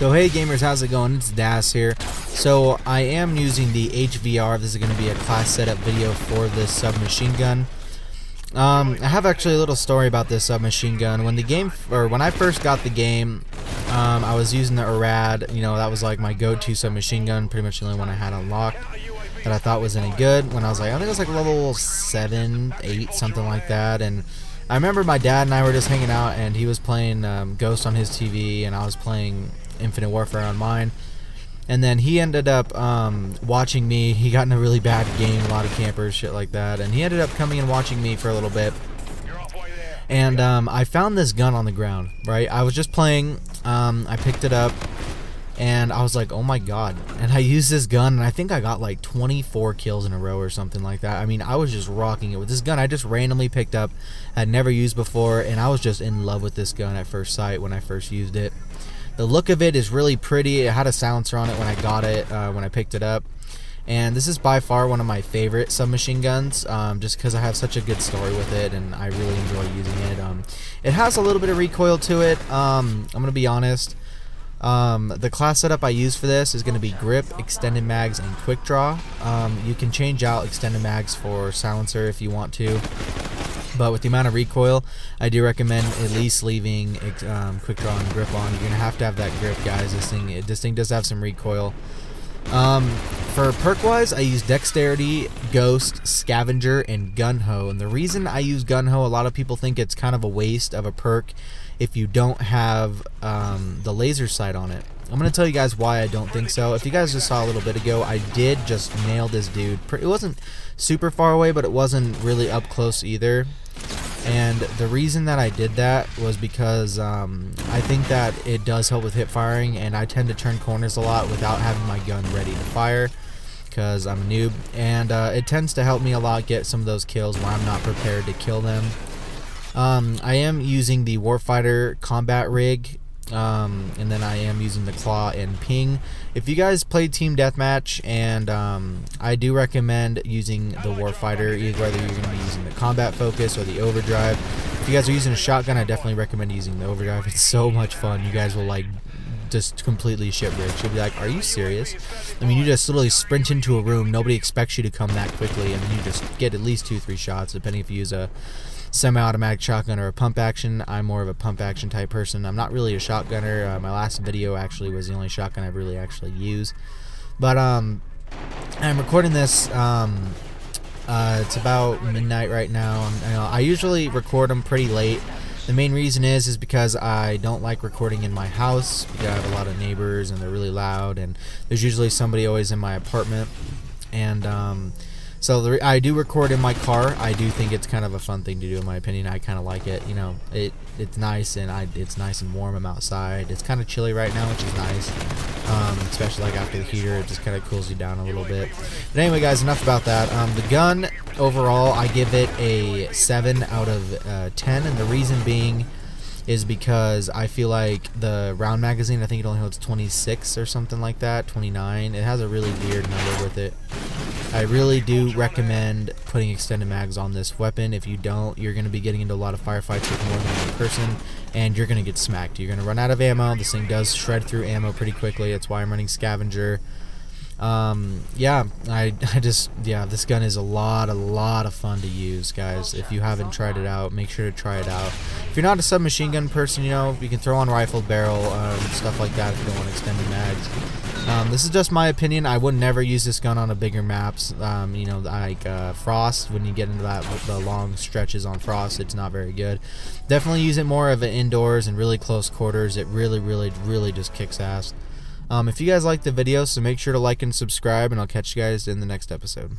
So hey gamers, how's it going? It's Das here. So I am using the HVR. This is going to be a class setup video for this submachine gun. I have actually a little story about this submachine gun. When I first got the game, I was using the Arad. You know, that was like my go-to submachine gun, pretty much the only one I had unlocked that I thought was any good. When I think it was like level 7, 8, something like that. And I remember my dad and I were just hanging out, and he was playing Ghost on his TV, and I was playing Infinite Warfare on mine. And then he ended up watching me. He got in a really bad game, a lot of campers, shit like that. And he ended up coming and watching me for a little bit. And I found this gun on the ground, right? I was just playing. I picked it up, and I was like, oh my god. And I used this gun, and I think I got like 24 kills in a row or something like that. I mean, I was just rocking it with this gun. I just randomly picked up, had never used before, and I was just in love with this gun at first sight when I first used it. The look of it is really pretty. It had a silencer on it when I got it, when I picked it up. And this is by far one of my favorite submachine guns, just because I have such a good story with it, and I really enjoy using it. It has a little bit of recoil to it. I'm going to be honest. The class setup I use for this is going to be grip, extended mags, and quick draw. You can change out extended mags for silencer if you want to. But with the amount of recoil, I do recommend at least leaving quick draw and grip on. You're going to have that grip, guys. This thing does have some recoil. For perk wise, I use Dexterity, Ghost, Scavenger, and Gun-Ho. And the reason I use Gun-Ho, a lot of people think it's kind of a waste of a perk if you don't have the laser sight on it. I'm going to tell you guys why I don't think so. If you guys just saw a little bit ago, I did just nail this dude. It wasn't super far away, but it wasn't really up close either. And the reason that I did that was because I think that it does help with hip firing, and I tend to turn corners a lot without having my gun ready to fire because I'm a noob, and it tends to help me a lot get some of those kills where I'm not prepared to kill them. I am using the Warfighter combat rig, and then I am using the claw and ping. If you guys play team deathmatch, and I do recommend using the Warfighter, whether you're going to be using the combat focus or the overdrive. If you guys are using a shotgun, I definitely recommend using the overdrive. It's so much fun. You guys will like just completely shipwrecked. You'll be like, are you serious? I mean, you just literally sprint into a room, nobody expects you to come that quickly, and then you just get at least 2-3 shots, depending if you use a semi-automatic shotgun or a pump action. I'm more of a pump action type person. I'm not really a shotgunner. My last video actually was the only shotgun I really actually use. But I'm recording this. It's about midnight right now. I usually record them pretty late. The main reason is because I don't like recording in my house because I have a lot of neighbors and they're really loud, and there's usually somebody always in my apartment. And so I do record in my car. I do think it's kind of a fun thing to do, in my opinion. I kind of like it. You know, it's nice, and it's nice and warm. I'm outside. It's kind of chilly right now, which is nice. Especially like after the heater, it just kind of cools you down a little bit. But anyway, guys, enough about that. The gun overall, I give it a 7 out of 10, and the reason being is because I feel like the round magazine, I think it only holds 26 or something like that, 29. It has a really weird number with it. I really do recommend putting extended mags on this weapon. If you don't, you're going to be getting into a lot of firefights with more than one person, and you're going to get smacked. You're going to run out of ammo. This thing does shred through ammo pretty quickly. That's why I'm running Scavenger. Yeah, this gun is a lot of fun to use, guys. If you haven't tried it out, make sure to try it out. If you're not a submachine gun person, you know, you can throw on rifled barrel, stuff like that if you don't want extended mags. This is just my opinion. I would never use this gun on a bigger maps. You know, like Frost. When you get into the long stretches on Frost, it's not very good. Definitely use it more of an indoors and really close quarters. It really just kicks ass. If you guys like the video, so make sure to like and subscribe, and I'll catch you guys in the next episode.